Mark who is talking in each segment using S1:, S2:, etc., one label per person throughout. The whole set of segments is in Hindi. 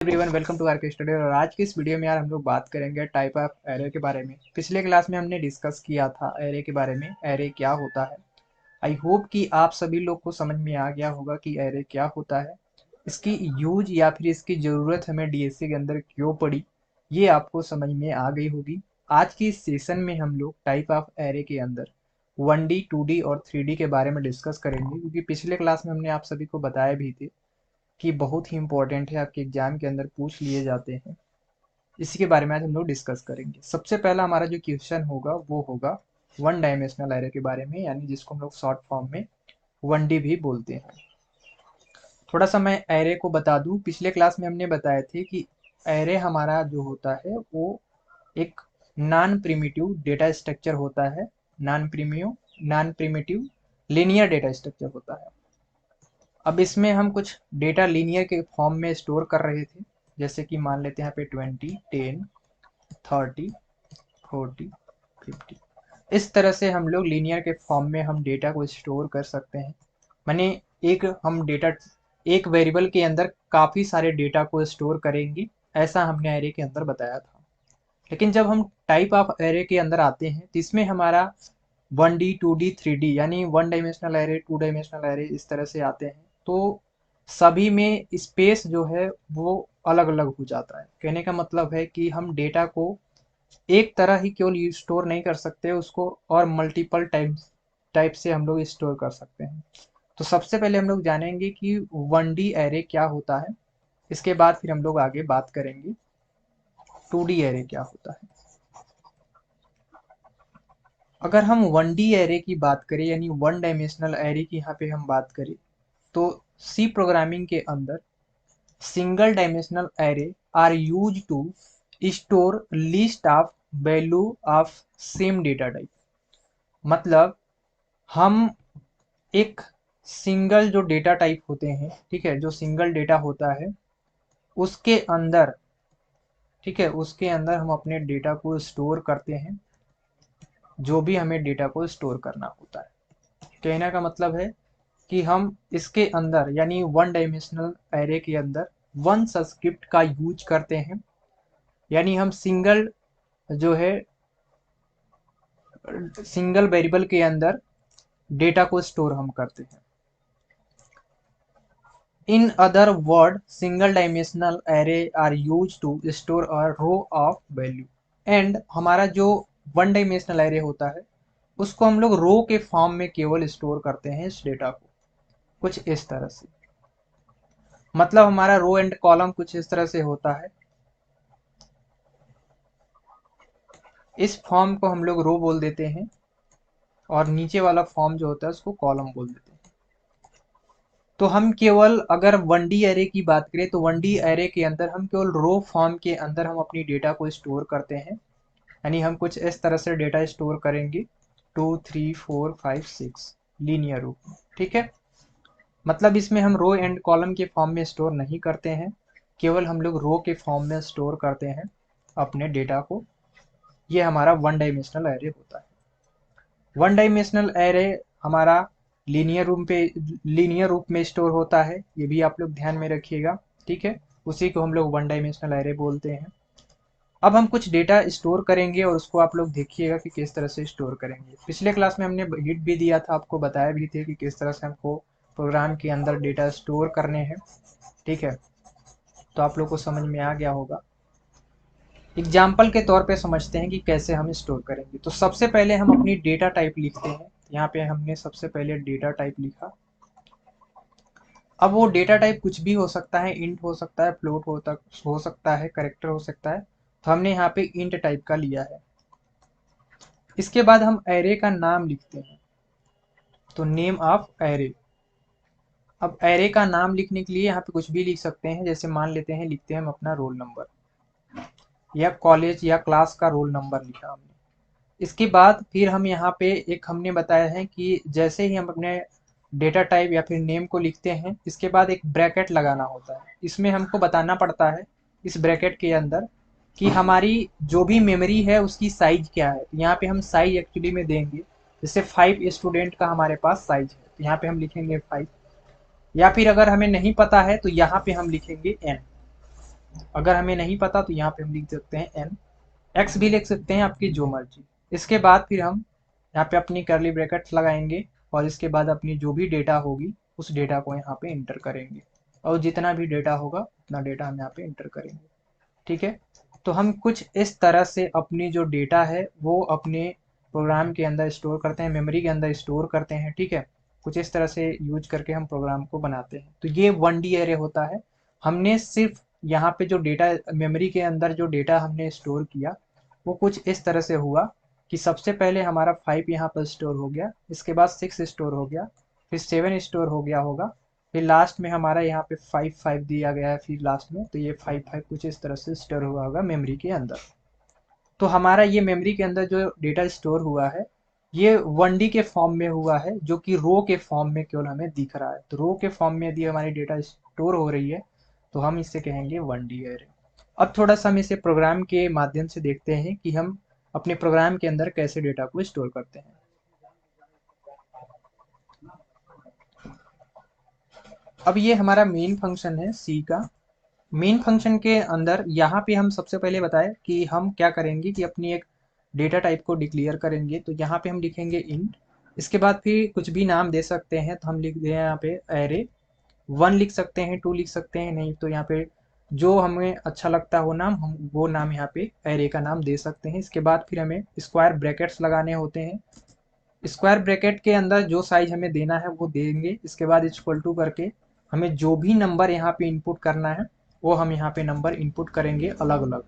S1: एवरीवन, वेलकम टू आर के स्टूडियो। और आज की इस वीडियो में यार हम लोग बात करेंगे टाइप ऑफ एरे के बारे में। पिछले क्लास में हमने डिस्कस किया था एरे के बारे में, एरे क्या होता है। आई होप कि आप सभी लोग को समझ में आ गया होगा कि एरे क्या होता है, इसकी यूज या फिर इसकी ज़रूरत हमें डीएससी के अंदर क्यों पड़ी, ये आपको समझ में आ गई होगी। आज की इस सेशन में हम लोग टाइप ऑफ एरे के अंदर 1D 2D और 3D के बारे में डिस्कस करेंगे, क्योंकि पिछले क्लास में हमने आप सभी को बताया भी थे कि बहुत ही इंपॉर्टेंट है, आपके एग्जाम के अंदर पूछ लिए जाते हैं। इसी के बारे में आज हम लोग डिस्कस करेंगे। सबसे पहला हमारा जो क्वेश्चन होगा वो होगा वन डायमेंशनल एरे के बारे में, यानी जिसको हम लोग शॉर्ट फॉर्म में 1D भी बोलते हैं। थोड़ा सा मैं एरे को बता दूं, पिछले क्लास में हमने बताए थे कि एरे हमारा जो होता है वो एक नॉन प्रिमिटिव डेटा स्ट्रक्चर होता है। Non primitive linear data structure होता है। अब इसमें हम कुछ डेटा लीनियर के फॉर्म में स्टोर कर रहे थे, जैसे कि मान लेते हैं यहाँ पे 20, 10, 30, 40, 50। इस तरह से हम लोग लीनियर के फॉर्म में हम डेटा को स्टोर कर सकते हैं। माने एक वेरिएबल के अंदर काफ़ी सारे डेटा को स्टोर करेंगे, ऐसा हमने एरे के अंदर बताया था। लेकिन जब हम टाइप ऑफ एरे के अंदर आते हैं तो इसमें हमारा 1D 2D 3D यानी one dimensional array, to dimensional array इस तरह से आते हैं। तो सभी में स्पेस जो है वो अलग अलग हो जाता है। कहने का मतलब है कि हम डेटा को एक तरह ही केवल स्टोर नहीं कर सकते उसको, और मल्टीपल टाइप से हम लोग स्टोर कर सकते हैं। तो सबसे पहले हम लोग जानेंगे कि 1D एरे क्या होता है। इसके बाद फिर हम लोग आगे बात करेंगे 2D एरे क्या होता है। अगर हम 1D एरे की बात करें, यानी वन डायमेंशनल एरे की यहाँ पे हम बात करें, तो सी प्रोग्रामिंग के अंदर single dimensional array are use to store list of value of same data type. मतलब हम एक सिंगल जो डेटा टाइप होते हैं, ठीक है, जो सिंगल डेटा होता है उसके अंदर, ठीक है, उसके अंदर हम अपने डेटा को स्टोर करते हैं, जो भी हमें डेटा को स्टोर करना होता है। कहने का मतलब है कि हम इसके अंदर यानी वन डायमेंशनल एरे के अंदर वन सबस्क्रिप्ट का यूज करते हैं। यानी हम जो है सिंगल वेरिएबल के अंदर डेटा को स्टोर हम करते हैं। In other word single dimensional array are use to store a row of value. And हमारा जो वन डायमेंशनल एरे होता है उसको हम लोग रो के फॉर्म में केवल स्टोर करते हैं इस डेटा को, कुछ इस तरह से। मतलब हमारा रो एंड कॉलम कुछ इस तरह से होता है। इस फॉर्म को हम लोग रो बोल देते हैं और नीचे वाला फॉर्म जो होता है उसको कॉलम बोल देते हैं। तो हम केवल अगर 1D एरे की बात करें तो 1D एरे के अंदर हम केवल रो फॉर्म के अंदर हम अपनी डेटा को स्टोर करते हैं। यानी हम कुछ इस तरह से डेटा स्टोर करेंगे, 2 3 4 5 6 लीनियर रूप में, ठीक है। मतलब इसमें हम रो एंड कॉलम के फॉर्म में स्टोर नहीं करते हैं, केवल हम लोग रो के फॉर्म में स्टोर करते हैं अपने डेटा को। ये हमारा वन डायमेंशनल एरे होता है। वन डायमेंशनल एरे हमारा लीनियर रूप में स्टोर होता है, ये भी आप लोग ध्यान में रखिएगा, ठीक है। उसी को हम लोग वन डायमेंशनल एरे बोलते हैं। अब हम कुछ डेटा स्टोर करेंगे और उसको आप लोग देखिएगा कि किस तरह से स्टोर करेंगे। पिछले क्लास में हमने हिट भी दिया था, आपको बताया भी थे कि किस तरह से हमको प्रोग्राम के अंदर डेटा स्टोर करने हैं, ठीक है। तो आप लोग को समझ में आ गया होगा। एग्जाम्पल के तौर पे समझते हैं कि कैसे हम स्टोर करेंगे। तो सबसे पहले हम अपनी डेटा टाइप लिखते हैं। यहाँ पे हमने सबसे पहले डेटा टाइप लिखा। अब वो डेटा टाइप कुछ भी हो सकता है, इंट हो सकता है, फ्लोट हो सकता है, करेक्टर हो सकता है। तो हमने यहाँ पे इंट टाइप का लिया है। इसके बाद हम एरे का नाम लिखते हैं, तो नेम ऑफ एरे। अब एरे का नाम लिखने के लिए यहाँ पे कुछ भी लिख सकते हैं, जैसे मान लेते हैं लिखते हैं हम अपना रोल नंबर, या कॉलेज या क्लास का रोल नंबर लिखा हमने। इसके बाद फिर हम यहाँ पे एक हमने बताया है कि जैसे ही हम अपने डेटा टाइप या फिर नेम को लिखते हैं, इसके बाद एक ब्रैकेट लगाना होता है। इसमें हमको बताना पड़ता है इस ब्रैकेट के अंदर कि हमारी जो भी मेमोरी है उसकी साइज क्या है। तो यहाँ पे हम साइज एक्चुअली में देंगे, जैसे 5 स्टूडेंट का हमारे पास साइज है, तो यहाँ पे हम लिखेंगे 5। या फिर अगर हमें नहीं पता है तो यहाँ पे हम लिखेंगे n। अगर हमें नहीं पता तो यहाँ पे हम लिख सकते हैं n, x भी लिख सकते हैं, आपकी जो मर्जी। इसके बाद फिर हम यहाँ पे अपनी कर्ली ब्रैकेट्स लगाएंगे और इसके बाद अपनी जो भी डेटा होगी उस डेटा को यहाँ पे इंटर करेंगे, और जितना भी डेटा होगा उतना डेटा हम यहाँ पे इंटर करेंगे। ठीक है, तो हम कुछ इस तरह से अपनी जो डेटा है वो अपने प्रोग्राम के अंदर स्टोर करते हैं, मेमोरी के अंदर स्टोर करते हैं। ठीक है, कुछ इस तरह से यूज करके हम प्रोग्राम को बनाते हैं। तो ये 1D एरे होता है। हमने सिर्फ यहाँ पे जो डेटा मेमोरी के अंदर जो डेटा हमने स्टोर किया वो कुछ इस तरह से हुआ कि सबसे पहले हमारा 5 यहाँ पर स्टोर हो गया, इसके बाद 6 स्टोर हो गया, फिर 7 स्टोर हो गया होगा, फिर लास्ट में हमारा यहाँ पे 5 दिया गया है फिर लास्ट में, तो ये 5 कुछ इस तरह से स्टोर हुआ होगा मेमोरी के अंदर। तो हमारा ये मेमोरी के अंदर जो डेटा स्टोर हुआ है ये 1D के फॉर्म में हुआ है, जो कि रो के फॉर्म में केवल हमें दिख रहा है। तो रो के फॉर्म में यदि हमारी डेटा स्टोर हो रही है तो हम इसे कहेंगे 1D एरे। अब थोड़ा सा हम इसे प्रोग्राम के माध्यम से देखते हैं कि हम अपने प्रोग्राम के अंदर कैसे डेटा को स्टोर करते हैं। अब ये हमारा मेन फंक्शन है सी का। मेन फंक्शन के अंदर यहाँ पे हम सबसे पहले बताएं कि हम क्या करेंगे कि अपनी एक डेटा टाइप को डिक्लेयर करेंगे। तो यहाँ पे हम लिखेंगे इंट, इसके बाद फिर कुछ भी नाम दे सकते हैं। तो हम लिख दें यहाँ पे एरे 1 लिख सकते हैं, 2 लिख सकते हैं, नहीं तो यहाँ पे जो हमें अच्छा लगता हो नाम हम वो नाम यहाँ पे एरे का नाम दे सकते हैं। इसके बाद फिर हमें स्क्वायर ब्रैकेट्स लगाने होते हैं। स्क्वायर ब्रैकेट के अंदर जो साइज हमें देना है वो देंगे। इसके बाद इक्वल टू करके हमें जो भी नंबर यहाँ पे इनपुट करना है वो हम यहाँ पे नंबर इनपुट करेंगे अलग अलग।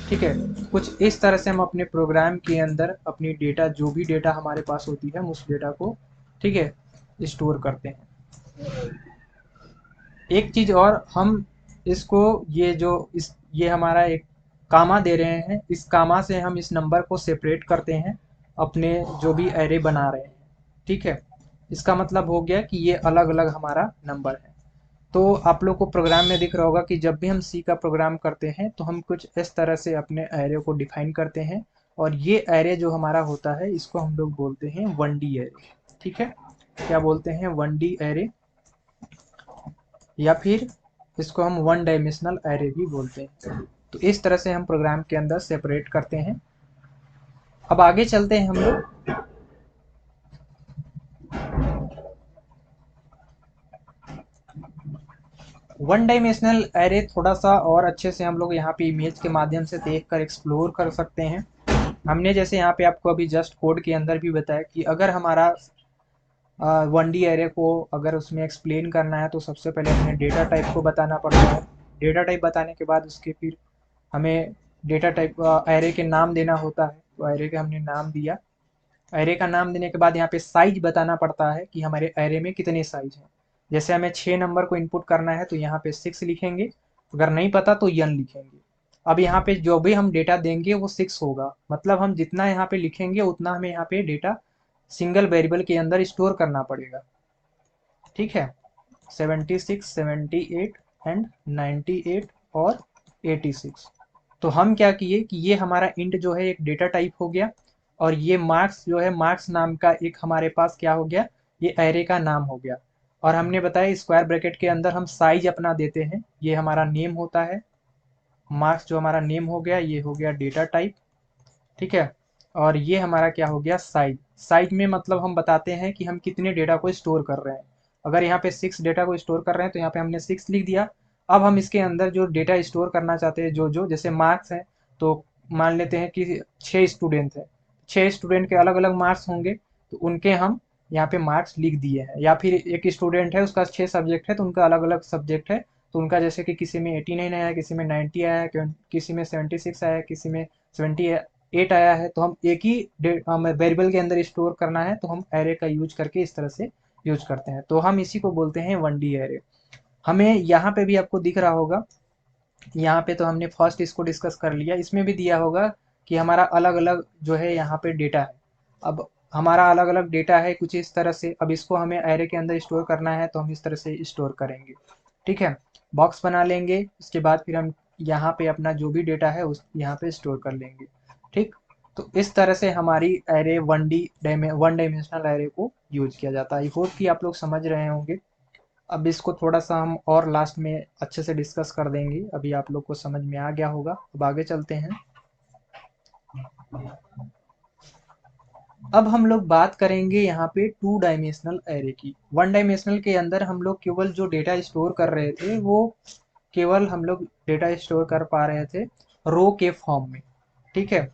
S1: ठीक है, कुछ इस तरह से हम अपने प्रोग्राम के अंदर अपनी डेटा जो भी डेटा हमारे पास होती है हम उस डेटा को ठीक है स्टोर करते हैं। एक चीज और, हम इसको ये हमारा एक कामा दे रहे हैं, इस कामा से हम इस नंबर को सेपरेट करते हैं अपने जो भी एरे बना रहे हैं। ठीक है, इसका मतलब हो गया कि ये अलग अलग हमारा नंबर है। तो आप लोग को प्रोग्राम में दिख रहा होगा कि जब भी हम सी का प्रोग्राम करते हैं तो हम कुछ इस तरह से अपने एरे को डिफाइन करते हैं, और ये एरे जो हमारा होता है इसको हम लोग बोलते हैं 1D एरे। ठीक है, क्या बोलते हैं 1D एरे, या फिर इसको हम 1 डायमेंशनल एरे भी बोलते हैं। तो इस तरह से हम प्रोग्राम के अंदर सेपरेट करते हैं। अब आगे चलते हैं हम लोग। 1 डायमेंशनल एरे थोड़ा सा और अच्छे से हम लोग यहाँ पे इमेज के माध्यम से देख कर एक्सप्लोर कर सकते हैं। हमने जैसे यहाँ पे आपको अभी जस्ट कोड के अंदर भी बताया कि अगर हमारा 1D एरे को अगर उसमें एक्सप्लेन करना है तो सबसे पहले हमें डेटा टाइप को बताना पड़ता है। डेटा टाइप बताने के बाद उसके फिर हमें डेटा टाइप एरे के नाम देना होता है। तो एरे का हमने नाम दिया, एरे का नाम देने के बाद यहाँ पे साइज बताना पड़ता है कि हमारे एरे में कितने साइज हैं। जैसे हमें 6 नंबर को इनपुट करना है तो यहाँ पे 6 लिखेंगे, अगर नहीं पता तो n लिखेंगे। अब यहाँ पे जो भी हम डेटा देंगे वो 6 होगा, मतलब हम जितना यहाँ पे लिखेंगे उतना हमें यहाँ पे डेटा सिंगल वेरिएबल के अंदर स्टोर करना पड़ेगा। ठीक है, 76, 78 एंड 98 और 86। तो हम क्या किए कि ये हमारा इंट जो है एक डेटा टाइप हो गया, और ये मार्क्स जो है मार्क्स नाम का एक हमारे पास क्या हो गया, ये एरे का नाम हो गया। और हमने बताया स्क्वायर ब्रैकेट के अंदर हम साइज अपना देते हैं, ये हमारा नेम होता है। मार्क्स जो हमारा नेम हो गया, ये हो गया डेटा टाइप। ठीक है, और ये हमारा क्या हो गया साइज। साइज में मतलब हम बताते हैं कि हम कितने डेटा को स्टोर कर रहे हैं। अगर यहाँ पे 6 डेटा को स्टोर कर रहे हैं तो यहाँ पे हमने 6 लिख दिया। अब हम इसके अंदर जो डेटा स्टोर करना चाहते हैं जो जो जैसे मार्क्स हैं, तो मान लेते हैं कि 6 स्टूडेंट हैं, 6 स्टूडेंट के अलग अलग मार्क्स होंगे, तो उनके हम यहाँ पे मार्क्स लिख दिए हैं। या फिर एक स्टूडेंट है उसका 6 सब्जेक्ट है तो उनका अलग अलग सब्जेक्ट है, तो उनका जैसे कि किसी में 89 आया, किसी में 90 आया, किसी में 76 आया, किसी में 78 आया है, तो हम एक ही वेरिएबल के अंदर स्टोर करना है तो हम एरे का यूज करके इस तरह से यूज करते हैं। तो हम इसी को बोलते हैं 1D एरे। हमें यहाँ पे भी आपको दिख रहा होगा, यहाँ पे तो हमने फर्स्ट इसको डिस्कस कर लिया, इसमें भी दिया होगा कि हमारा अलग अलग जो है यहाँ पे डेटा है। अब हमारा अलग अलग डेटा है कुछ इस तरह से, अब इसको हमें एरे के अंदर स्टोर करना है तो हम इस तरह से स्टोर करेंगे। ठीक है, बॉक्स बना लेंगे, उसके बाद फिर हम यहाँ पे अपना जो भी डेटा है उस यहाँ पे स्टोर कर लेंगे। ठीक, तो इस तरह से हमारी एरे 1 डायमेंशनल एरे को यूज किया जाता है। आई होप कि आप लोग समझ रहे होंगे। अब इसको थोड़ा सा हम और लास्ट में अच्छे से डिस्कस कर देंगे। अभी आप लोग को समझ में आ गया होगा। अब आगे चलते हैं। अब हम लोग बात करेंगे यहाँ पे टू डायमेंशनल एरे की। वन डायमेंशनल के अंदर हम लोग केवल जो डेटा स्टोर कर रहे थे वो केवल हम लोग डेटा स्टोर कर पा रहे थे रो के फॉर्म में, ठीक है।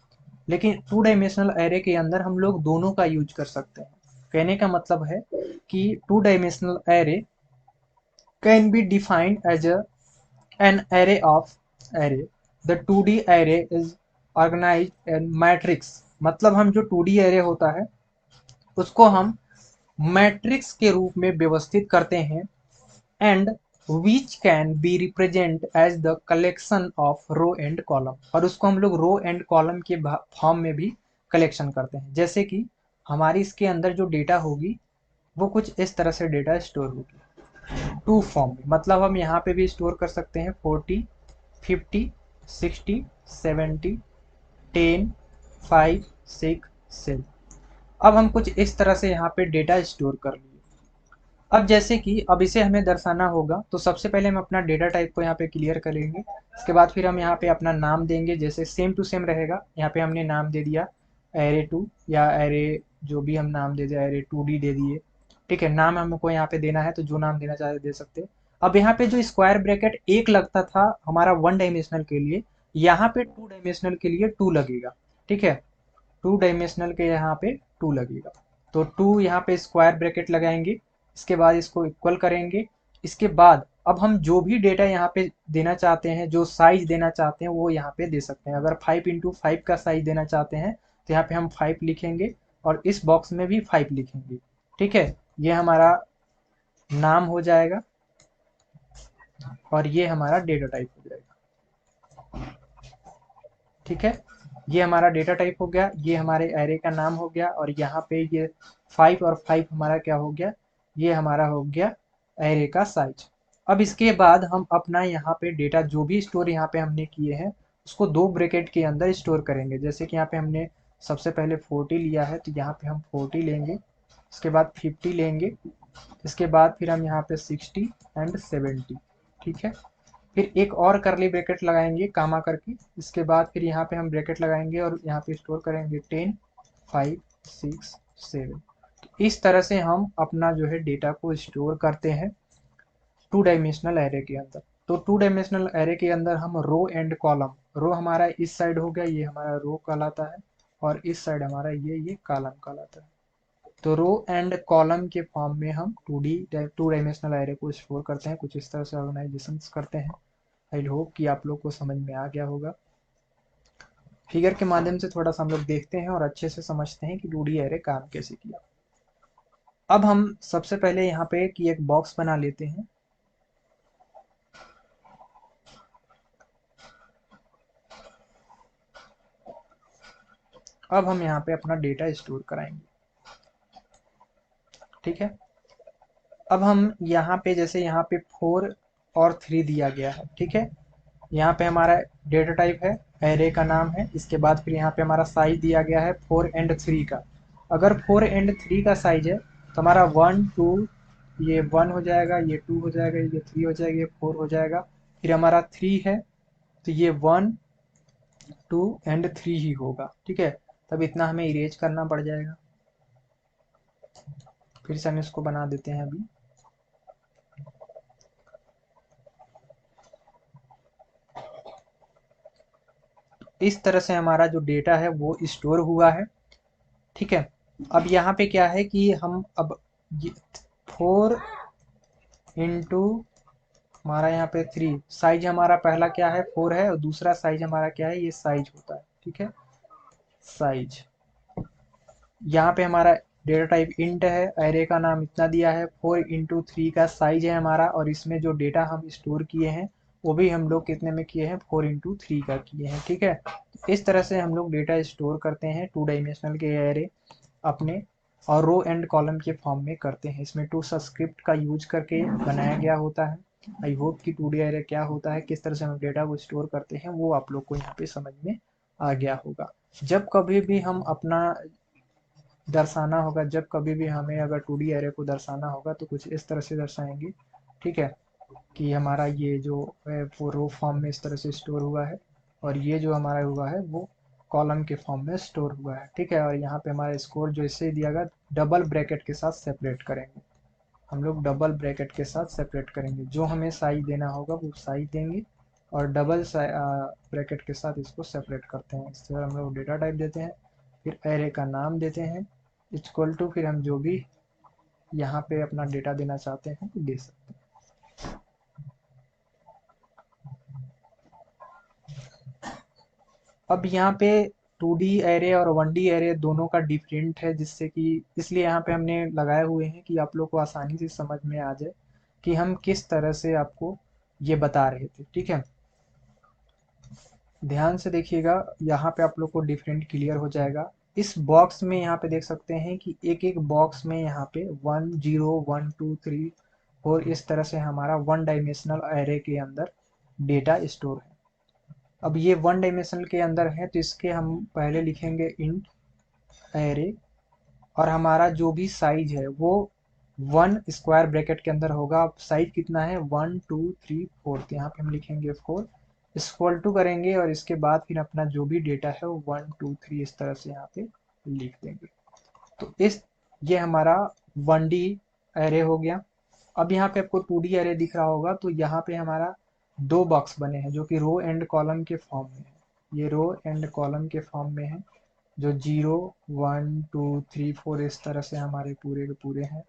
S1: लेकिन टू डायमेंशनल एरे के अंदर हम लोग दोनों का यूज कर सकते हैं। कहने का मतलब है कि two dimensional array can be defined as an array of array. The 2D array is organized in matrix. मतलब हम जो 2D array होता है उसको हम मैट्रिक्स के रूप में व्यवस्थित करते हैं and which can be represent as the collection of row and column, और उसको हम लोग रो एंड कॉलम के फॉर्म में भी कलेक्शन करते हैं। जैसे कि हमारी इसके अंदर जो डेटा होगी वो कुछ इस तरह से डेटा स्टोर होगी टू फॉर्म में। मतलब हम यहाँ पे भी स्टोर कर सकते हैं 40, 50, 60, 70, 10, 5, 6, 7। अब हम कुछ इस तरह से यहाँ पे डेटा स्टोर कर लिए। अब जैसे कि अब इसे हमें दर्शाना होगा तो सबसे पहले हम अपना डेटा टाइप को यहाँ पे क्लियर करेंगे। इसके बाद फिर हम यहाँ पे अपना नाम देंगे, जैसे सेम टू सेम रहेगा। यहाँ पे हमने नाम दे दिया एरे टू, या एरे जो भी हम नाम दे दिया एरे 2D दे दिए, ठीक है। नाम हमको यहाँ पे देना है तो जो नाम देना चाहे दे सकते हैं। अब यहाँ पे जो स्क्वायर ब्रैकेट एक लगता था हमारा वन डायमेंशनल के लिए, यहाँ पे टू डायमेंशनल के लिए टू लगेगा, ठीक है। टू डायमेंशनल के यहाँ पे टू लगेगा तो टू यहाँ पे स्क्वायर ब्रैकेट लगाएंगे। इसके बाद इसको इक्वल करेंगे। इसके बाद अब हम जो भी डेटा यहाँ पे देना चाहते हैं, जो साइज देना चाहते हैं वो यहाँ पे दे सकते हैं। अगर 5x5 का साइज देना चाहते हैं तो यहाँ पे हम 5 लिखेंगे और इस बॉक्स में भी 5 लिखेंगे, ठीक है। ये हमारा नाम हो जाएगा और ये हमारा डेटा टाइप हो जाएगा, ठीक है। ये हमारा डेटा टाइप हो गया, ये हमारे एरे का नाम हो गया, और यहाँ पे ये 5 और 5 हमारा क्या हो गया, ये हमारा हो गया एरे का साइज। अब इसके बाद हम अपना यहाँ पे डेटा जो भी स्टोर यहाँ पे हमने किए हैं उसको दो ब्रैकेट के अंदर स्टोर करेंगे। जैसे कि यहाँ पे हमने सबसे पहले 40 लिया है तो यहाँ पे हम 40 लेंगे, इसके बाद 50 लेंगे, इसके बाद फिर हम यहाँ पे 60 एंड 70, ठीक है। फिर एक और करली ब्रैकेट लगाएंगे कामा करके, इसके बाद फिर यहाँ पे हम ब्रैकेट लगाएंगे और यहाँ पे स्टोर करेंगे 10, 5, 6, 7। तो इस तरह से हम अपना जो है डेटा को स्टोर करते हैं टू डायमेंशनल एरे के अंदर। तो टू डायमेंशनल एरे के अंदर हम रो एंड कॉलम, रो हमारा इस साइड हो गया, ये हमारा रो कहलाता है, और इस साइड हमारा ये कॉलम कहलाता है। तो रो एंड कॉलम के फॉर्म में हम टू डायमेंशनल एरे को स्टोर करते हैं, कुछ इस तरह से ऑर्गेनाइजेशन करते हैं। आई होप कि आप लोग को समझ में आ गया होगा। फिगर के माध्यम से थोड़ा सा हम लोग देखते हैं और अच्छे से समझते हैं कि 2D एरे काम कैसे किया। अब हम सबसे पहले यहाँ पे कि एक बॉक्स बना लेते हैं। अब हम यहाँ पे अपना डेटा स्टोर कराएंगे, ठीक है। अब हम यहाँ पे जैसे यहाँ पे 4 और 3 दिया गया है, ठीक है। यहाँ पे हमारा डेटा टाइप है, एरे का नाम है। इसके बाद फिर यहाँ पे हमारा साइज दिया गया है 4 एंड 3 का। अगर 4 एंड 3 का साइज है तो हमारा 1, 2, ये 1 हो जाएगा, ये 2 हो जाएगा, ये 3 हो जाएगा, ये 4 हो जाएगा। फिर हमारा 3 है तो ये 1, 2 एंड 3 ही होगा, ठीक है। तब इतना हमें इरेज करना पड़ जाएगा। फिर से हम इसको बना देते हैं अभी। इस तरह से हमारा जो डेटा है वो स्टोर हुआ है, ठीक है। अब यहाँ पे क्या है कि हम अब 4 इंटू हमारा यहाँ पे 3, साइज हमारा पहला क्या है 4 है, और दूसरा साइज हमारा क्या है, ये साइज होता है, ठीक है। साइज यहाँ पे हमारा डेटा टाइप इंट है, एरे का नाम इतना दिया है, 4 इंटू 3 का साइज है हमारा, और इसमें जो डेटा हम स्टोर किए हैं वो भी हम लोग कितने में किए हैं, 4 इंटू 3 का किए हैं, ठीक है। इस तरह से हम लोग डेटा स्टोर करते हैं टू डायमेंशनल के एरे अपने, और रो एंड कॉलम के फॉर्म में करते हैं। इसमें टू सबस्क्रिप्ट का यूज करके बनाया गया होता है। आई होप कि 2D एरे क्या होता है, किस तरह से हम डेटा को स्टोर करते हैं, वो आप लोग को यहाँ पे समझ में आ गया होगा। जब कभी भी हम अपना दर्शाना होगा, जब कभी भी हमें अगर 2D एरे को दर्शाना होगा तो कुछ इस तरह से दर्शाएंगे। ठीक है, कि हमारा ये जो है वो रो फॉर्म में इस तरह से स्टोर हुआ है, और ये जो हमारा हुआ है वो कॉलम के फॉर्म में स्टोर हुआ है। ठीक है, और यहाँ पे हमारा स्कोर जो इससे दिया गया डबल ब्रैकेट के साथ सेपरेट करेंगे, हम लोग डबल ब्रैकेट के साथ सेपरेट करेंगे, जो हमें साइज देना होगा वो साइज देंगे, और डबल ब्रैकेट के साथ इसको सेपरेट करते हैं। इससे हम लोग डेटा टाइप देते हैं, फिर एरे का नाम देते हैं इक्वल टू, फिर हम जो भी यहाँ पे अपना डेटा देना चाहते हैं वो दे सकते हैं। अब यहाँ पे 2D एरे और 1D एरे दोनों का डिफरेंट है, जिससे कि इसलिए यहाँ पे हमने लगाए हुए हैं कि आप लोग को आसानी से समझ में आ जाए कि हम किस तरह से आपको ये बता रहे थे। ठीक है, ध्यान से देखिएगा, यहाँ पे आप लोग को डिफरेंट क्लियर हो जाएगा। इस बॉक्स में यहाँ पे देख सकते हैं कि एक एक बॉक्स में यहाँ पे 1 0 1 2 3 4 इस तरह से हमारा वन डायमेंशनल एरे के अंदर डेटा स्टोर है। अब ये वन डायमेंशनल के अंदर है तो इसके हम पहले लिखेंगे इंट एरे, और हमारा जो भी साइज है वो 1 स्क्वायर ब्रैकेट के अंदर होगा। अब साइज कितना है 1 2 3 4, तो यहाँ पे हम लिखेंगे 4 इक्वल टू करेंगे, और इसके बाद फिर अपना जो भी डेटा है वो 1 2 3 इस तरह से यहाँ पे लिख देंगे। तो इस ये हमारा 1D एरे हो गया। अब यहाँ पे आपको 2D एरे दिख रहा होगा, तो यहाँ पे हमारा दो बॉक्स बने हैं जो कि रो एंड कॉलम के फॉर्म में है। ये रो एंड कॉलम के फॉर्म में है, जो 0 1 2 3 4 इस तरह से हमारे पूरे के पूरे हैं,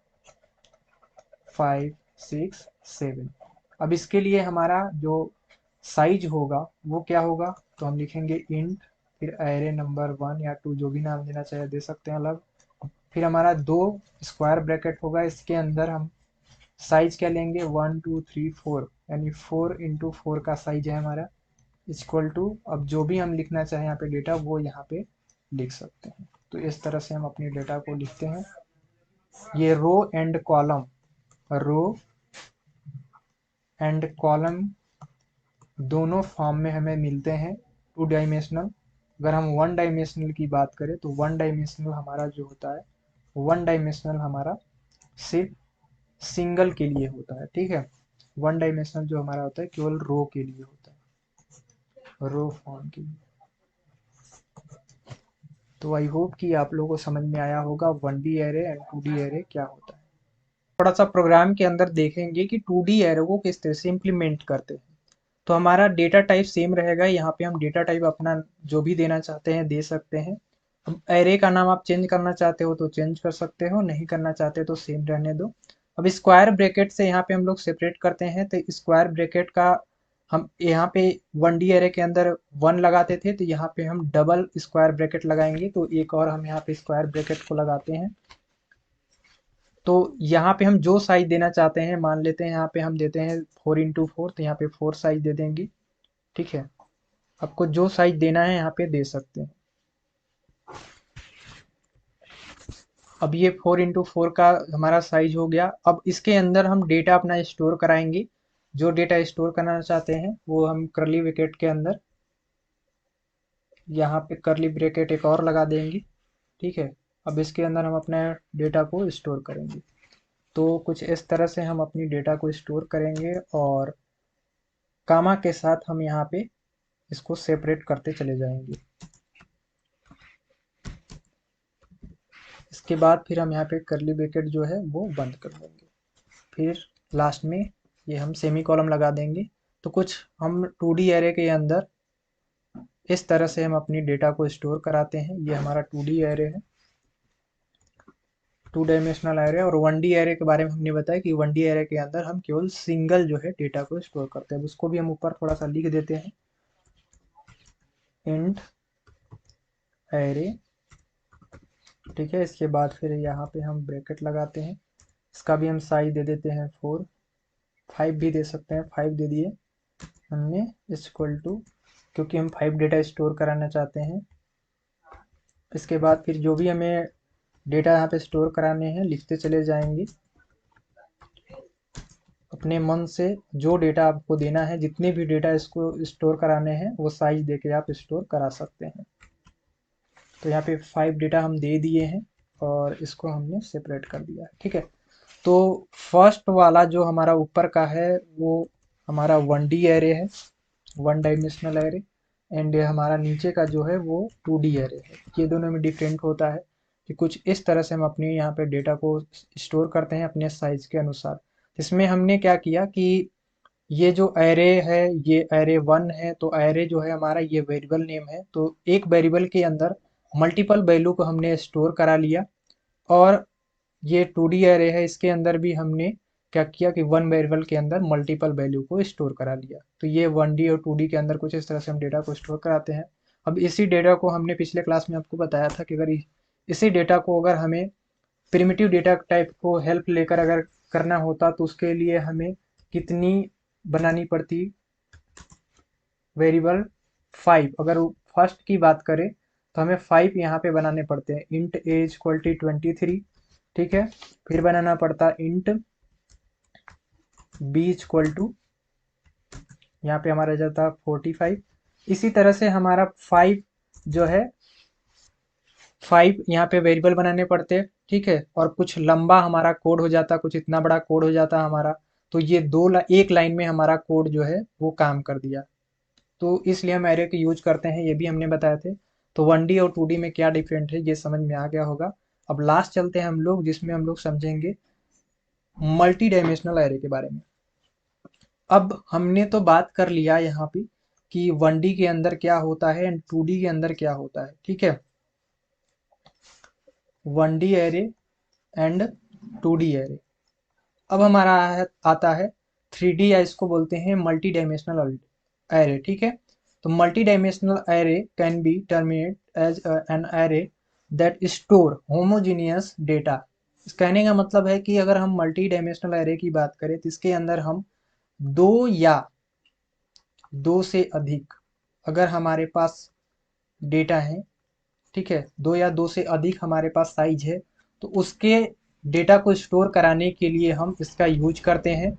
S1: 5 6 7। अब इसके लिए हमारा जो साइज होगा वो क्या होगा, तो हम लिखेंगे इंट, फिर एरे नंबर 1 या 2 जो भी नाम देना चाहे दे सकते हैं अलग, फिर हमारा दो स्क्वायर ब्रैकेट होगा, इसके अंदर हम साइज क्या लेंगे 1 2 3 4, यानी 4 इंटू 4 का साइज है हमारा इक्वल टू, अब जो भी हम लिखना चाहें यहाँ पे डेटा वो यहाँ पे लिख सकते हैं। तो इस तरह से हम अपनी डेटा को लिखते हैं। ये रो एंड कॉलम दोनों फॉर्म में हमें मिलते हैं 2 डायमेंशनल। अगर हम 1 डायमेंशनल की बात करें तो 1 डायमेंशनल हमारा जो होता है, 1 डायमेंशनल हमारा सिर्फ सिंगल के लिए होता है। ठीक है, 1 डायमेंशनल जो हमारा होता है केवल रो के लिए होता है, रो फॉर्म के लिए। तो आई होप कि आप लोगों को समझ में आया होगा 1D array and 2D array क्या होता है। थोड़ा सा प्रोग्राम के अंदर देखेंगे कि 2D एरे को किस तरह से इम्प्लीमेंट करते हैं। तो हमारा डेटा टाइप सेम रहेगा, यहाँ पे हम डेटा टाइप अपना जो भी देना चाहते हैं दे सकते हैं। अब एरे का नाम आप चेंज करना चाहते हो तो चेंज कर सकते हो, नहीं करना चाहते तो सेम रहने दो। अब स्क्वायर ब्रैकेट से यहाँ पे हम लोग सेपरेट करते हैं, तो स्क्वायर ब्रैकेट का हम यहाँ पे 1D एरे के अंदर 1 लगाते थे, तो यहाँ पे हम डबल स्क्वायर ब्रैकेट लगाएंगे, तो एक और हम यहाँ पे स्क्वायर ब्रैकेट को लगाते हैं। तो यहाँ पे हम जो साइज देना चाहते हैं, मान लेते हैं यहाँ पे हम देते हैं 4 इंटू 4, तो यहाँ पे 4 साइज दे देंगे। ठीक है, आपको जो साइज देना है यहाँ पे दे सकते हैं। अब ये 4 इंटू 4 का हमारा साइज हो गया। अब इसके अंदर हम डेटा अपना स्टोर कराएंगे, जो डेटा स्टोर करना चाहते हैं वो हम करली ब्रैकेट के अंदर यहाँ पे करली ब्रैकेट एक और लगा देंगे। ठीक है, अब इसके अंदर हम अपने डेटा को स्टोर करेंगे। तो कुछ इस तरह से हम अपनी डेटा को स्टोर करेंगे, और कामा के साथ हम यहाँ पे इसको सेपरेट करते चले जाएंगे। इसके बाद फिर हम यहाँ पे करली ब्रैकेट जो है वो बंद कर देंगे, फिर लास्ट में ये हम सेमी कॉलम लगा देंगे। तो कुछ हम 2D एरे के अंदर इस तरह से हम अपनी डेटा को स्टोर कराते हैं। ये हमारा 2D एरे है, 2 डायमेंशनल एरे। और 1D एरे के बारे में हमने बताया कि 1D एरे के अंदर हम केवल सिंगल जो है डेटा को स्टोर करते हैं। उसको भी हम ऊपर थोड़ा सा लिख देते हैं, इंट एरे। ठीक है, इसके बाद फिर यहाँ पे हम ब्रैकेट लगाते हैं, इसका भी हम साइज दे देते हैं 4, 5 भी दे सकते हैं, 5 दे दिए हमने इक्वल टू, क्योंकि हम 5 डेटा स्टोर कराना चाहते हैं। इसके बाद फिर जो भी हमें डेटा यहाँ पे स्टोर कराने हैं लिखते चले जाएंगे अपने मन से। जो डेटा आपको देना है, जितने भी डेटा इसको स्टोर कराने हैं वो साइज दे के आप स्टोर करा सकते हैं। तो यहाँ पे 5 डेटा हम दे दिए हैं और इसको हमने सेपरेट कर दिया है। ठीक है, तो फर्स्ट वाला जो हमारा ऊपर का है वो हमारा 1D एरे है, 1 डायमेंशनल एरे। एंड हमारा नीचे का जो है वो 2D एरे है। ये दोनों में डिफरेंट होता है कि कुछ इस तरह से हम अपने यहाँ पे डेटा को स्टोर करते हैं अपने साइज के अनुसार। इसमें हमने क्या किया कि ये जो एरे है ये एरे 1 है, तो एरे जो है हमारा ये वेरिएबल नेम है, तो एक वेरिएबल के अंदर मल्टीपल वैल्यू को हमने स्टोर करा लिया। और ये 2D एरे है, इसके अंदर भी हमने क्या किया कि वन वेरिएबल के अंदर मल्टीपल वैल्यू को स्टोर करा लिया। तो ये 1D और 2D के अंदर कुछ इस तरह से हम डेटा को स्टोर कराते हैं। अब इसी डेटा को हमने पिछले क्लास में आपको बताया था कि अगर इसी डेटा को अगर हमें प्रिमिटिव डेटा टाइप को हेल्प लेकर अगर करना होता तो उसके लिए हमें कितनी बनानी पड़ती, वेरिएबल 5। अगर फर्स्ट की बात करें तो हमें 5 यहाँ पे बनाने पड़ते हैं। इंट एज क्वालिटी 23, ठीक है। फिर बनाना पड़ता इंट बी इक्वल टू, यहाँ पे हमारा जाता 45। इसी तरह से हमारा 5 जो है 5 यहाँ पे वेरिएबल बनाने पड़ते हैं, ठीक है। और कुछ लंबा हमारा कोड हो जाता, कुछ इतना बड़ा कोड हो जाता हमारा। तो ये एक लाइन में हमारा कोड जो है वो काम कर दिया। तो इसलिए हम एरे के यूज करते हैं, ये भी हमने बताए थे। तो 1D और 2D में क्या डिफरेंट है ये समझ में आ गया होगा। अब लास्ट चलते हैं हम लोग, जिसमें हम लोग समझेंगे मल्टी डायमेंशनल एरे के बारे में। अब हमने तो बात कर लिया यहाँ पे कि 1D के अंदर क्या होता है एंड 2D के अंदर क्या होता है, ठीक है। 1D array and 2D array. अब हमारा आता है 3D, या इसको बोलते हैं मल्टी डायमेंशनल एरे, ठीक है। तो multi dimensional array can be terminate as an array that store homogeneous data. इस कहने का मतलब है कि अगर हम मल्टी डायमेंशनल एरे की बात करें तो इसके अंदर हम दो या दो से अधिक अगर हमारे पास डेटा है, ठीक है, दो या दो से अधिक हमारे पास साइज है, तो उसके डेटा को स्टोर कराने के लिए हम इसका यूज करते हैं।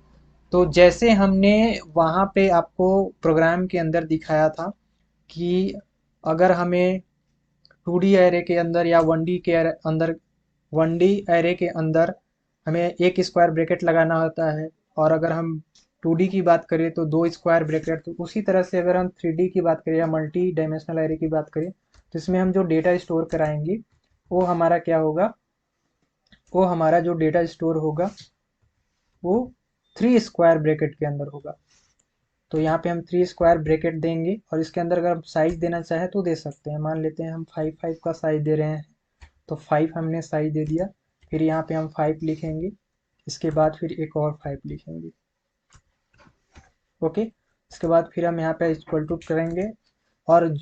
S1: तो जैसे हमने वहाँ पे आपको प्रोग्राम के अंदर दिखाया था कि अगर हमें 2D एरे के अंदर या 1D के अंदर, 1D एरे के अंदर हमें एक स्क्वायर ब्रैकेट लगाना होता है, और अगर हम 2D की बात करें तो दो स्क्वायर ब्रैकेट। तो उसी तरह से अगर हम 3D की बात करें या मल्टी डायमेंशनल एरे की बात करें तो इसमें हम जो डेटा स्टोर कराएंगे वो हमारा क्या होगा, वो हमारा जो डेटा स्टोर होगा वो 3 स्क्वायर ब्रैकेट के अंदर होगा। तो यहाँ पे हम 3 स्क्वायर ब्रैकेट देंगे, और इसके अंदर अगर हम साइज देना चाहें तो दे सकते हैं। मान लेते हैं हम 5 का साइज दे रहे हैं, तो 5 हमने साइज दे दिया। फिर यहाँ पे हम 5 लिखेंगे, इसके बाद फिर एक और 5 लिखेंगे, ओके। इसके बाद फिर हम यहाँ पे इक्वल टू करेंगे, और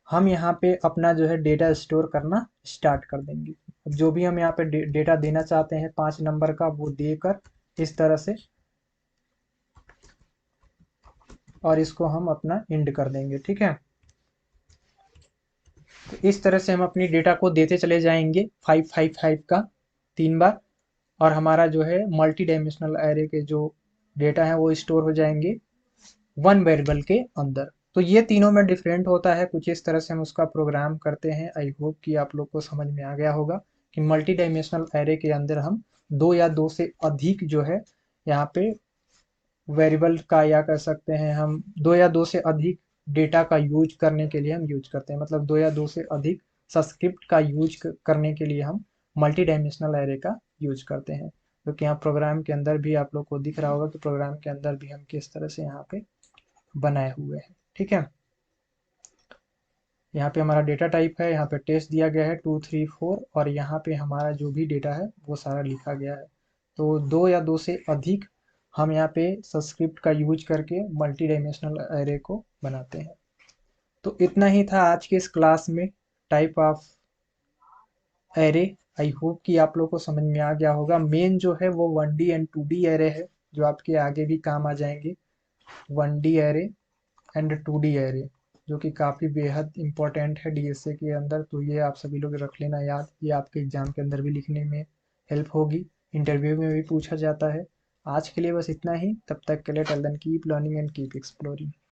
S1: हम यहाँ पे अपना जो है डेटा स्टोर करना स्टार्ट कर देंगे। जो भी हम यहाँ पे डेटा देना चाहते हैं 5 नंबर का, वो देकर इस तरह से, और इसको हम अपना एंड कर देंगे, ठीक है। तो इस तरह से हम अपनी डेटा को देते चले जाएंगे 5 का 3 बार, और हमारा जो है मल्टी डायमेंशनल एरे के जो डेटा है वो स्टोर हो जाएंगे वन वेरिएबल के अंदर। तो ये तीनों में डिफरेंट होता है, कुछ इस तरह से हम उसका प्रोग्राम करते हैं। आई होप कि आप लोग को समझ में आ गया होगा कि मल्टी डायमेंशनल एरे के अंदर हम दो या दो से अधिक जो है यहाँ पे वेरिएबल का, या कह सकते हैं हम दो या दो से अधिक डेटा का यूज करने के लिए हम यूज करते हैं। मतलब दो या दो से अधिक सबस्क्रिप्ट का यूज करने के लिए हम मल्टी डायमेंशनल एरे का यूज करते हैं। जो कि यहाँ प्रोग्राम के अंदर भी आप लोग को दिख रहा होगा कि प्रोग्राम के अंदर भी हम किस तरह से यहाँ पे बनाए हुए हैं, ठीक है। यहाँ पे हमारा डेटा टाइप है, यहाँ पे टेस्ट दिया गया है 2 3 4, और यहाँ पे हमारा जो भी डेटा है वो सारा लिखा गया है। तो दो या दो से अधिक हम यहाँ पे सबस्क्रिप्ट का यूज करके मल्टी डायमेंशनल एरे को बनाते हैं। तो इतना ही था आज के इस क्लास में, type of array. I hope कि आप लोग को समझ में आ गया होगा। मेन जो है वो 1D एंड 2D एरे है, जो आपके आगे भी काम आ जाएंगे। 1D array and 2D array, जो कि काफ़ी बेहद इंपॉर्टेंट है डीएसए के अंदर। तो ये आप सभी लोग रख लेना याद, ये आपके एग्जाम के अंदर भी लिखने में हेल्प होगी, इंटरव्यू में भी पूछा जाता है। आज के लिए बस इतना ही, तब तक के लिए tell them keep learning and keep exploring.